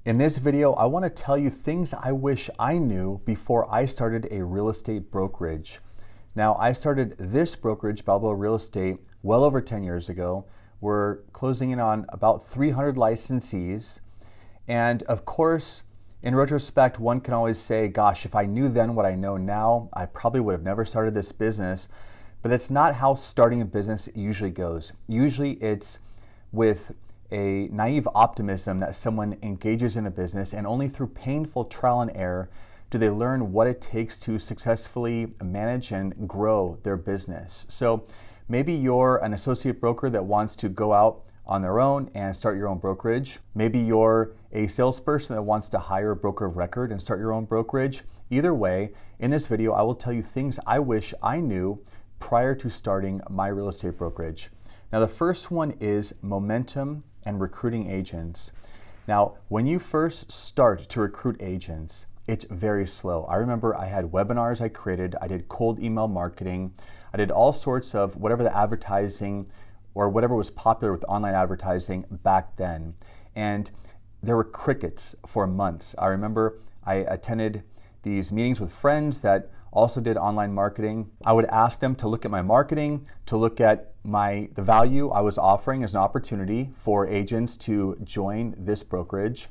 In this video, I want to tell you things I wish I knew before I started a real estate brokerage. Now, I started this brokerage, Balboa Real Estate, well over 10 years ago. We're closing in on about 300 licensees. And of course, in retrospect, one can always say, gosh, if I knew then what I know now, I probably would have never started this business. But that's not how starting a business usually goes. Usually it's with a naive optimism that someone engages in a business, and only through painful trial and error do they learn what it takes to successfully manage and grow their business. So maybe you're an associate broker that wants to go out on their own and start your own brokerage. Maybe you're a salesperson that wants to hire a broker of record and start your own brokerage. Either way, in this video, I will tell you things I wish I knew prior to starting my real estate brokerage. Now, the first one is momentum and recruiting agents. Now, when you first start to recruit agents, it's very slow. I remember I had webinars I created, I did cold email marketing, I did all sorts of whatever the advertising or whatever was popular with online advertising back then. And there were crickets for months. I remember I attended these meetings with friends that also did online marketing. I would ask them to look at my marketing, to look at the value I was offering as an opportunity for agents to join this brokerage.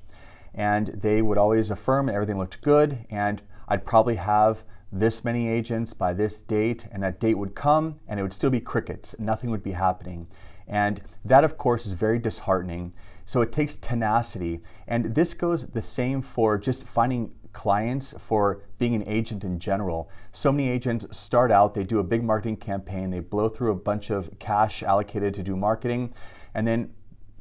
And they would always affirm everything looked good, and I'd probably have this many agents by this date, and that date would come and it would still be crickets. Nothing would be happening. And that, of course, is very disheartening. So it takes tenacity. And this goes the same for just finding clients, for being an agent in general. So many agents start out, they do a big marketing campaign, they blow through a bunch of cash allocated to do marketing, and then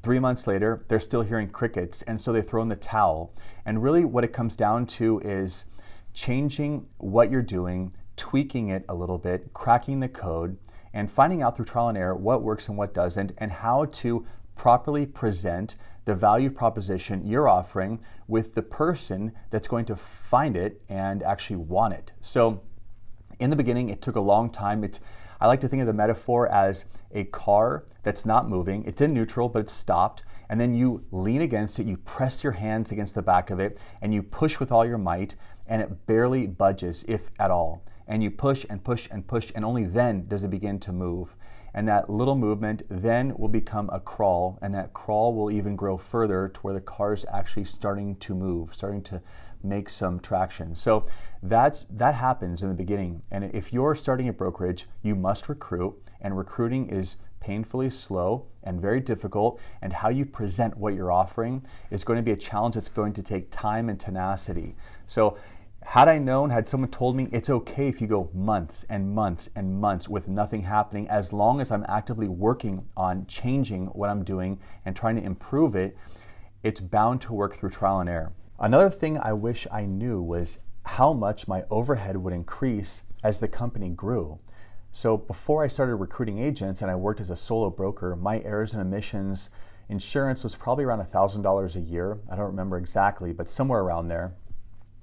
3 months later, they're still hearing crickets, and so they throw in the towel. And really what it comes down to is changing what you're doing, tweaking it a little bit, cracking the code, and finding out through trial and error what works and what doesn't, and how to properly present the value proposition you're offering with the person that's going to find it and actually want it. So in the beginning, it took a long time. I like to think of the metaphor as a car that's not moving. It's in neutral, but it's stopped. And then you lean against it, you press your hands against the back of it, and you push with all your might, and it barely budges, if at all. And you push and push and push, and only then does it begin to move. And that little movement then will become a crawl, and that crawl will even grow further to where the car's actually starting to move, starting to make some traction. So that happens in the beginning. And if you're starting a brokerage, you must recruit, and recruiting is painfully slow and very difficult, and how you present what you're offering is going to be a challenge that's going to take time and tenacity. So had someone told me it's okay if you go months and months and months with nothing happening, as long as I'm actively working on changing what I'm doing and trying to improve it, it's bound to work through trial and error. Another thing I wish I knew was how much my overhead would increase as the company grew. So before I started recruiting agents and I worked as a solo broker, my errors and omissions insurance was probably around $1,000 a year. I don't remember exactly, but somewhere around there.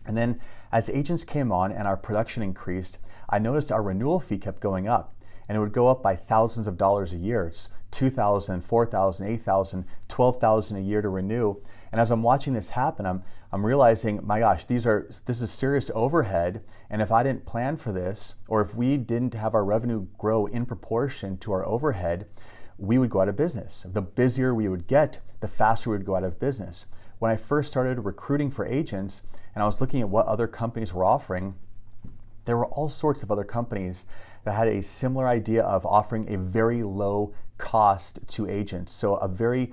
And then as agents came on and our production increased, I noticed our renewal fee kept going up, and it would go up by thousands of dollars a year. It's $2,000, $4,000, $8,000, $12,000 a year to renew. And as I'm watching this happen, I'm realizing, my gosh, this is serious overhead. And if I didn't plan for this, or if we didn't have our revenue grow in proportion to our overhead, we would go out of business. The busier we would get, the faster we would go out of business. When I first started recruiting for agents and I was looking at what other companies were offering, there were all sorts of other companies that had a similar idea of offering a very low cost to agents. So a very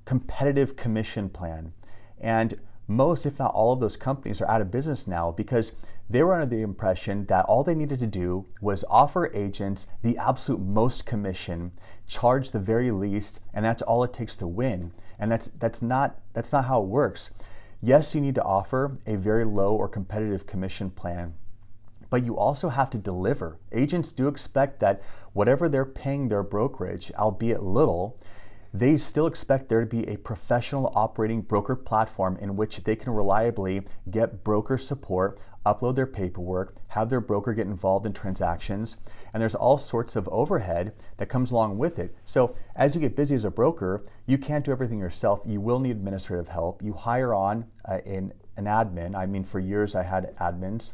competitive commission plan. And most, if not all of those companies are out of business now because they were under the impression that all they needed to do was offer agents the absolute most commission, charge the very least, and that's all it takes to win. And that's not how it works. Yes, you need to offer a very low or competitive commission plan, but you also have to deliver. Agents do expect that whatever they're paying their brokerage, albeit little, they still expect there to be a professional operating broker platform in which they can reliably get broker support, upload their paperwork, have their broker get involved in transactions, and there's all sorts of overhead that comes along with it. So as you get busy as a broker, you can't do everything yourself. You will need administrative help. You hire on an admin. I mean, for years I had admins,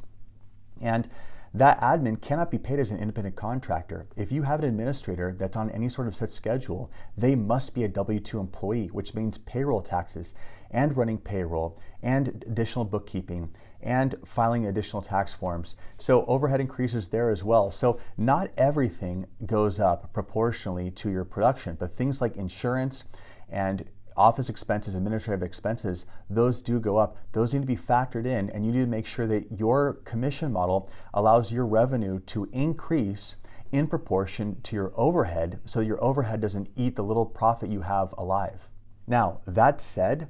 and that admin cannot be paid as an independent contractor. If you have an administrator that's on any sort of set schedule, they must be a W-2 employee, which means payroll taxes and running payroll and additional bookkeeping and filing additional tax forms. So overhead increases there as well. So not everything goes up proportionally to your production, but things like insurance and office expenses, administrative expenses, those do go up. Those need to be factored in, and you need to make sure that your commission model allows your revenue to increase in proportion to your overhead, so your overhead doesn't eat the little profit you have alive. Now, that said,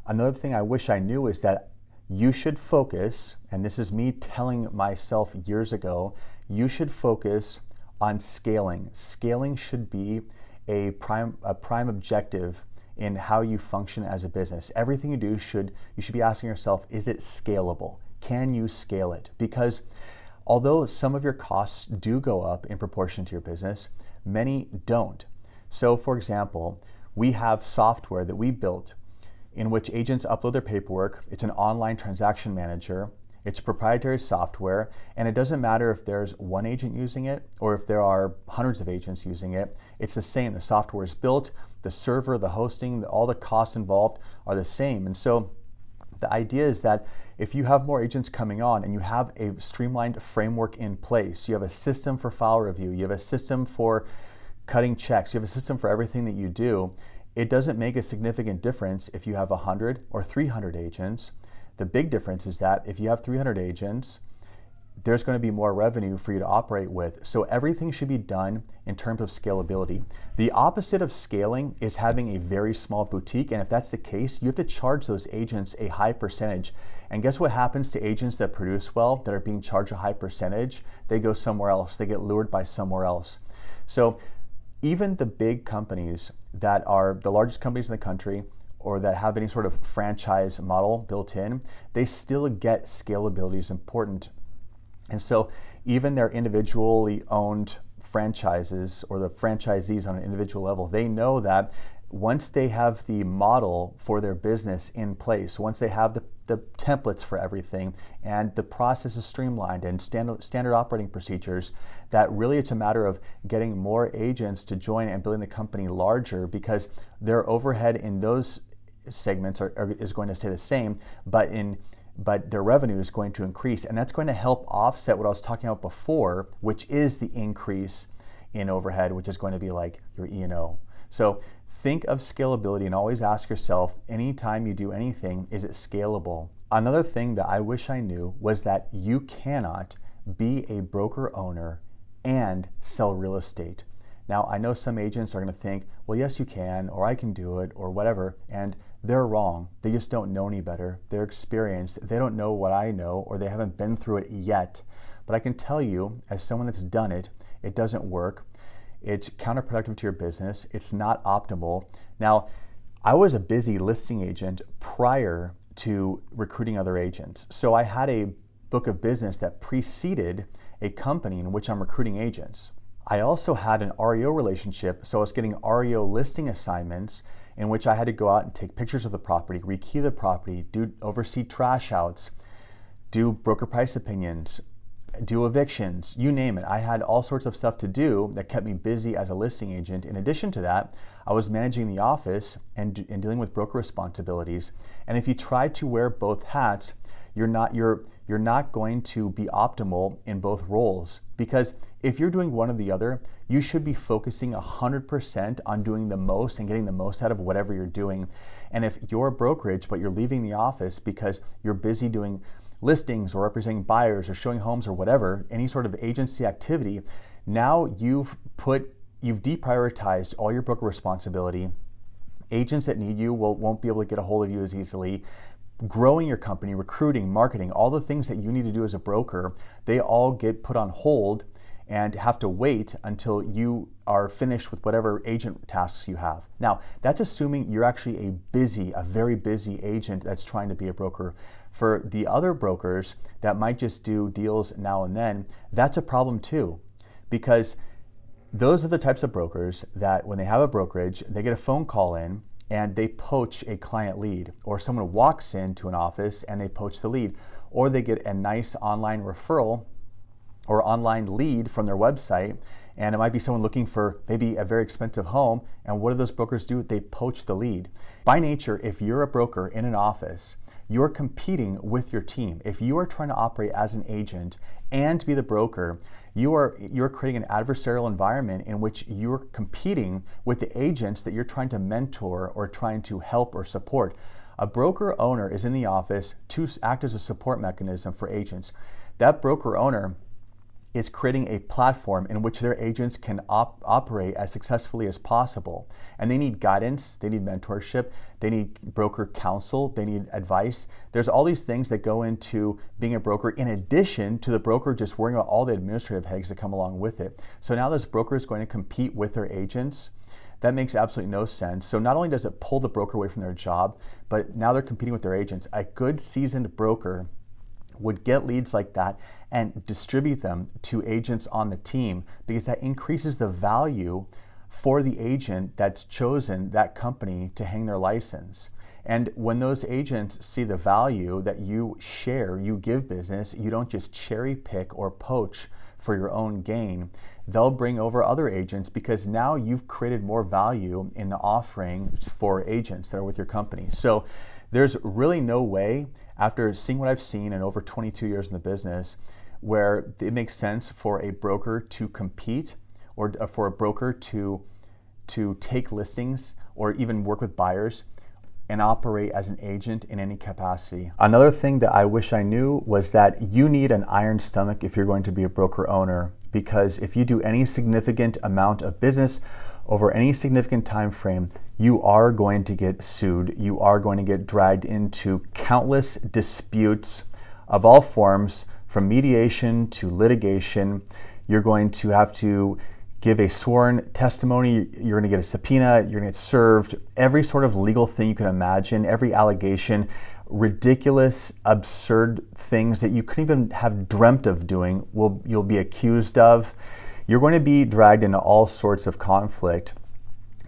another thing I wish I knew is that you should focus, and this is me telling myself years ago, you should focus on scaling. Scaling should be a prime objective in how you function as a business. Everything you do you should be asking yourself, is it scalable? Can you scale it? Because although some of your costs do go up in proportion to your business, many don't. So for example, we have software that we built in which agents upload their paperwork. It's an online transaction manager. It's proprietary software, and it doesn't matter if there's one agent using it or if there are hundreds of agents using it. It's the same. The software is built, the server, the hosting, all the costs involved are the same. And so the idea is that if you have more agents coming on and you have a streamlined framework in place, you have a system for file review, you have a system for cutting checks, you have a system for everything that you do, it doesn't make a significant difference if you have 100 or 300 agents. The big difference is that if you have 300 agents, there's going to be more revenue for you to operate with. So everything should be done in terms of scalability. The opposite of scaling is having a very small boutique, and if that's the case, you have to charge those agents a high percentage. And guess what happens to agents that produce well, that are being charged a high percentage? They go somewhere else. They get lured by somewhere else. So even the big companies that are the largest companies in the country, or that have any sort of franchise model built in, they still get scalability is important. And so even their individually owned franchises or the franchisees on an individual level, they know that once they have the model for their business in place, once they have the templates for everything and the process is streamlined and standard operating procedures, that really it's a matter of getting more agents to join and building the company larger, because their overhead in those segments is going to stay the same, but their revenue is going to increase, and that's going to help offset what I was talking about before, which is the increase in overhead, which is going to be like your E&O. So think of scalability and always ask yourself, anytime you do anything, is it scalable? Another thing that I wish I knew was that you cannot be a broker owner and sell real estate. Now, I know some agents are going to think, well, yes, you can, or I can do it, or whatever, and they're wrong. They just don't know any better. They're experienced. They don't know what I know, or they haven't been through it yet. But I can tell you, as someone that's done it, it doesn't work. It's counterproductive to your business. It's not optimal. Now, I was a busy listing agent prior to recruiting other agents. So I had a book of business that preceded a company in which I'm recruiting agents. I also had an REO relationship, so I was getting REO listing assignments in which I had to go out and take pictures of the property, rekey the property, oversee trash outs, do broker price opinions, do evictions, you name it. I had all sorts of stuff to do that kept me busy as a listing agent. In addition to that, I was managing the office and dealing with broker responsibilities. And if you try to wear both hats, you're not going to be optimal in both roles, because if you're doing one or the other, you should be focusing 100% on doing the most and getting the most out of whatever you're doing. And if you're a brokerage, but you're leaving the office because you're busy doing listings or representing buyers or showing homes or whatever, any sort of agency activity, now you've deprioritized all your broker responsibility. Agents that need you won't be able to get a hold of you as easily. Growing your company, recruiting, marketing, all the things that you need to do as a broker, they all get put on hold, and have to wait until you are finished with whatever agent tasks you have. Now, that's assuming you're actually a very busy agent that's trying to be a broker. For the other brokers that might just do deals now and then, that's a problem too, because those are the types of brokers that when they have a brokerage, they get a phone call in and they poach a client lead, or someone walks into an office and they poach the lead, or they get a nice online referral or online lead from their website, and it might be someone looking for maybe a very expensive home, and what do those brokers do? They poach the lead. By nature, if you're a broker in an office, you're competing with your team. If you are trying to operate as an agent and be the broker, you're creating an adversarial environment in which you're competing with the agents that you're trying to mentor or trying to help or support. A broker owner is in the office to act as a support mechanism for agents. That broker owner is creating a platform in which their agents can operate as successfully as possible. And they need guidance, they need mentorship, they need broker counsel, they need advice. There's all these things that go into being a broker in addition to the broker just worrying about all the administrative headaches that come along with it. So now this broker is going to compete with their agents. That makes absolutely no sense. So not only does it pull the broker away from their job, but now they're competing with their agents. A good seasoned broker would get leads like that and distribute them to agents on the team, because that increases the value for the agent that's chosen that company to hang their license. And when those agents see the value that you share, you give business, you don't just cherry pick or poach for your own gain, they'll bring over other agents, because now you've created more value in the offering for agents that are with your company. So there's really no way, after seeing what I've seen in over 22 years in the business, where it makes sense for a broker to compete, or for a broker to take listings or even work with buyers and operate as an agent in any capacity. Another thing that I wish I knew was that you need an iron stomach if you're going to be a broker owner, because if you do any significant amount of business over any significant time frame, you are going to get sued. You are going to get dragged into countless disputes of all forms, from mediation to litigation. You're going to have to give a sworn testimony, you're going to get a subpoena, you're going to get served, every sort of legal thing you can imagine, every allegation, ridiculous, absurd things that you couldn't even have dreamt of doing, you'll be accused of. You're going to be dragged into all sorts of conflict.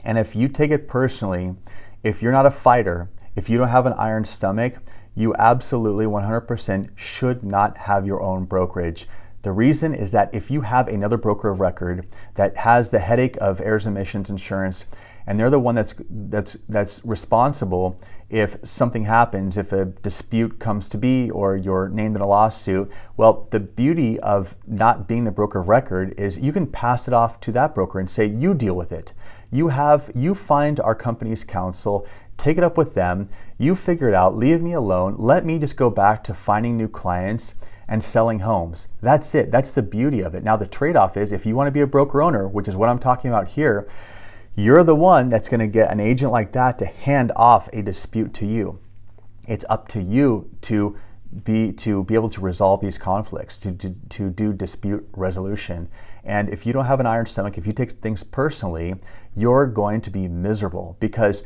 And if you take it personally, if you're not a fighter, if you don't have an iron stomach, you absolutely 100% should not have your own brokerage. The reason is that if you have another broker of record that has the headache of errors and omissions insurance, and they're the one that's responsible if something happens, if a dispute comes to be or you're named in a lawsuit, well, the beauty of not being the broker of record is you can pass it off to that broker and say, you deal with it. You find our company's counsel, take it up with them, you figure it out, leave me alone, let me just go back to finding new clients and selling homes. That's it. That's the beauty of it. Now the trade-off is, if you want to be a broker owner, which is what I'm talking about here, you're the one that's going to get an agent like that to hand off a dispute to you. It's up to you to be able to resolve these conflicts, to do dispute resolution. And if you don't have an iron stomach, if you take things personally, you're going to be miserable. Because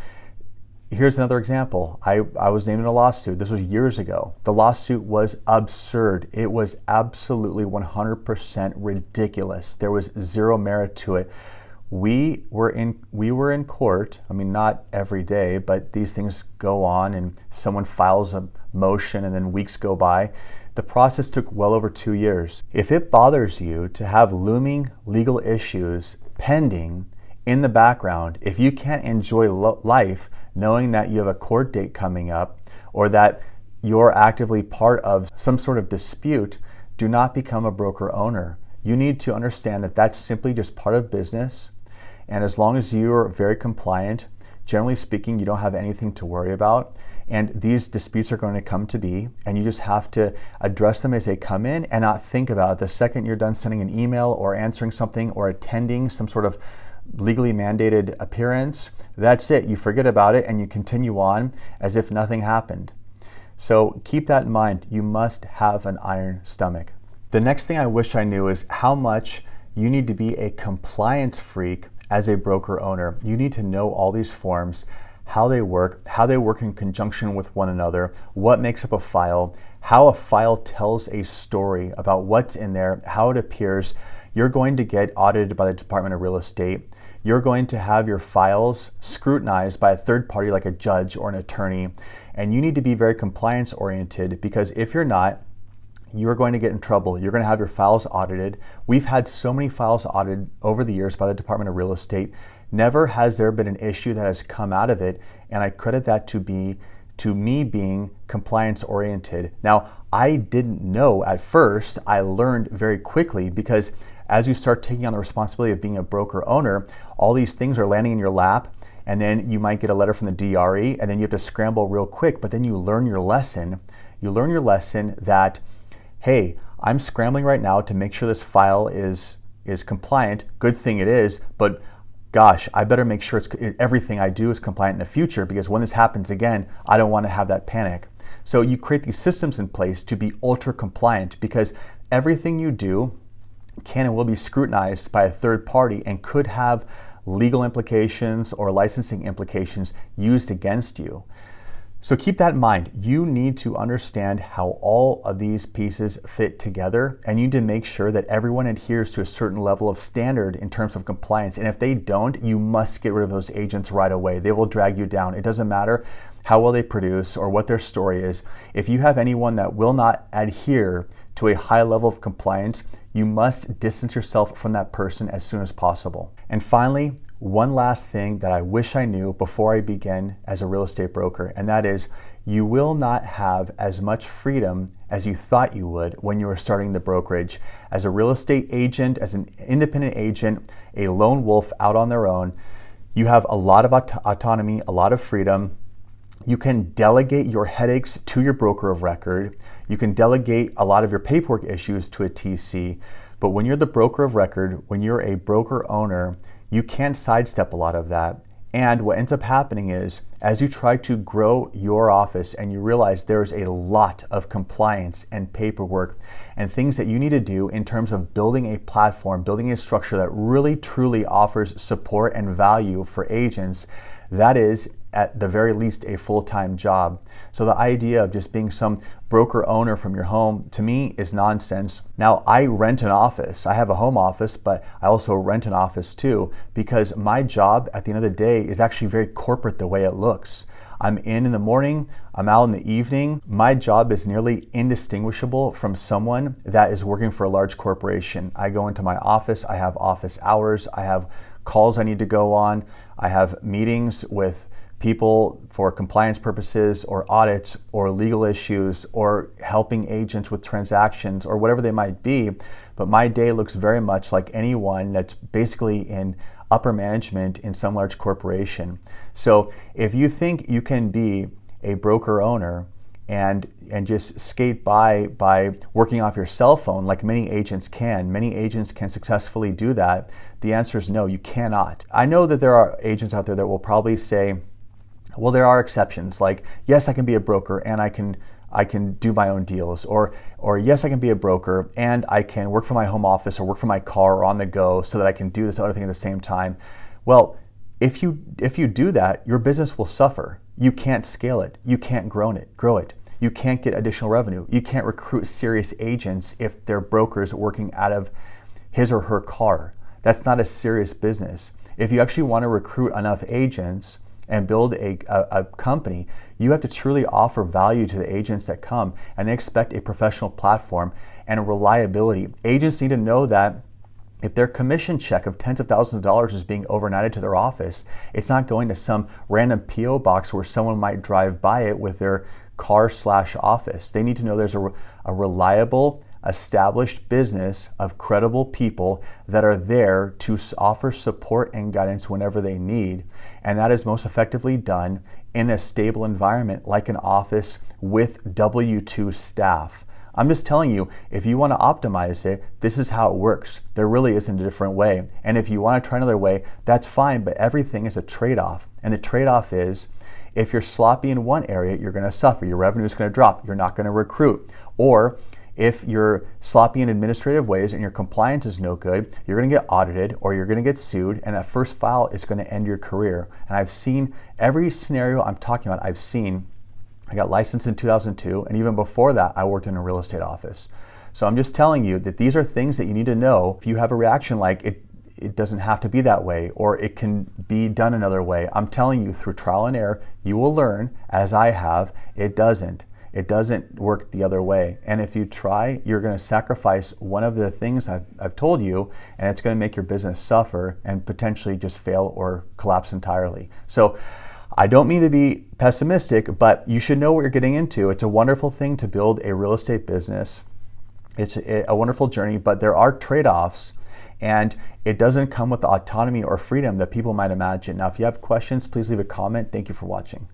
here's another example. I was named in a lawsuit. This was years ago. The lawsuit was absurd. It was absolutely 100% ridiculous. There was zero merit to it. We were in court. I mean, not every day, but these things go on, and someone files a motion and then weeks go by. The process took well over 2 years. If it bothers you to have looming legal issues pending in the background, if you can't enjoy life knowing that you have a court date coming up, or that you're actively part of some sort of dispute, do not become a broker owner. You need to understand that that's simply just part of business. And as long as you're very compliant, generally speaking, you don't have anything to worry about. And these disputes are going to come to be, and you just have to address them as they come in and not think about it. The second you're done sending an email or answering something or attending some sort of legally mandated appearance, that's it. You forget about it and you continue on as if nothing happened. So keep that in mind. You must have an iron stomach. The next thing I wish I knew is how much you need to be a compliance freak as a broker owner. You need to know all these forms, how they work in conjunction with one another, what makes up a file, how a file tells a story about what's in there, how it appears. You're going to get audited by the Department of Real Estate. You're going to have your files scrutinized by a third party like a judge or an attorney. And you need to be very compliance oriented, because if you're not, you're going to get in trouble. You're going to have your files audited. We've had so many files audited over the years by the Department of Real Estate. Never has there been an issue that has come out of it, and I credit that to me being compliance oriented. Now, I didn't know at first. I learned very quickly, because as you start taking on the responsibility of being a broker owner, all these things are landing in your lap, and then you might get a letter from the DRE, and then you have to scramble real quick, but then you learn your lesson. You learn your lesson that, hey, I'm scrambling right now to make sure this file is compliant. Good thing it is, but gosh, I better make sure everything I do is compliant in the future, because when this happens again, I don't want to have that panic. So you create these systems in place to be ultra compliant, because everything you do can and will be scrutinized by a third party and could have legal implications or licensing implications used against you. So keep that in mind. You need to understand how all of these pieces fit together, and you need to make sure that everyone adheres to a certain level of standard in terms of compliance. And if they don't, you must get rid of those agents right away. They will drag you down. It doesn't matter how well they produce or what their story is. If you have anyone that will not adhere to a high level of compliance, you must distance yourself from that person as soon as possible. And finally, one last thing that I wish I knew before I began as a real estate broker, and that is, you will not have as much freedom as you thought you would when you were starting the brokerage. As a real estate agent, as an independent agent, a lone wolf out on their own, you have a lot of autonomy, a lot of freedom. You can delegate your headaches to your broker of record. You can delegate a lot of your paperwork issues to a TC. But when you're the broker of record, when you're a broker owner, you can't sidestep a lot of that. And what ends up happening is, as you try to grow your office and you realize there's a lot of compliance and paperwork and things that you need to do in terms of building a platform, building a structure that really truly offers support and value for agents, that is at the very least a full-time job. So the idea of just being some broker owner from your home, to me, is nonsense. Now, I rent an office. I have a home office, but I also rent an office too, because my job at the end of the day is actually very corporate the way it looks. I'm in the morning, I'm out in the evening. My job is nearly indistinguishable from someone that is working for a large corporation. I go into my office, I have office hours, I have calls I need to go on, I have meetings with people for compliance purposes or audits or legal issues or helping agents with transactions or whatever they might be. But my day looks very much like anyone that's basically in upper management in some large corporation. So if you think you can be a broker owner and just skate by working off your cell phone like many agents can successfully do that, the answer is no, you cannot. I know that there are agents out there that will probably say, well, there are exceptions, like, yes, I can be a broker and I can do my own deals, or yes, I can be a broker and I can work from my home office or work from my car or on the go so that I can do this other thing at the same time. Well, if you do that, your business will suffer. You can't scale it. You can't grow it. You can't get additional revenue. You can't recruit serious agents if they're brokers working out of his or her car. That's not a serious business. If you actually want to recruit enough agents and build a company, you have to truly offer value to the agents that come, and they expect a professional platform and reliability. Agents need to know that if their commission check of tens of thousands of dollars is being overnighted to their office, it's not going to some random PO box where someone might drive by it with their car/office. They need to know there's a reliable, established business of credible people that are there to offer support and guidance whenever they need. And that is most effectively done in a stable environment like an office with W-2 staff. I'm just telling you, if you want to optimize it, this is how it works. There really isn't a different way. And if you want to try another way, that's fine, but everything is a trade-off. And the trade-off is, if you're sloppy in one area, you're going to suffer. Your revenue is going to drop. You're not going to recruit. Or if you're sloppy in administrative ways and your compliance is no good, you're going to get audited or you're going to get sued, and that first file is going to end your career. And I've seen every scenario I'm talking about. I got licensed in 2002, and even before that, I worked in a real estate office. So I'm just telling you that these are things that you need to know. If you have a reaction like it doesn't have to be that way, or it can be done another way, I'm telling you, through trial and error, you will learn, as I have. It doesn't work the other way. And if you try, you're going to sacrifice one of the things I've told you, and it's going to make your business suffer and potentially just fail or collapse entirely. So I don't mean to be pessimistic, but you should know what you're getting into. It's a wonderful thing to build a real estate business. It's a wonderful journey, but there are trade-offs, and it doesn't come with the autonomy or freedom that people might imagine. Now, if you have questions, please leave a comment. Thank you for watching.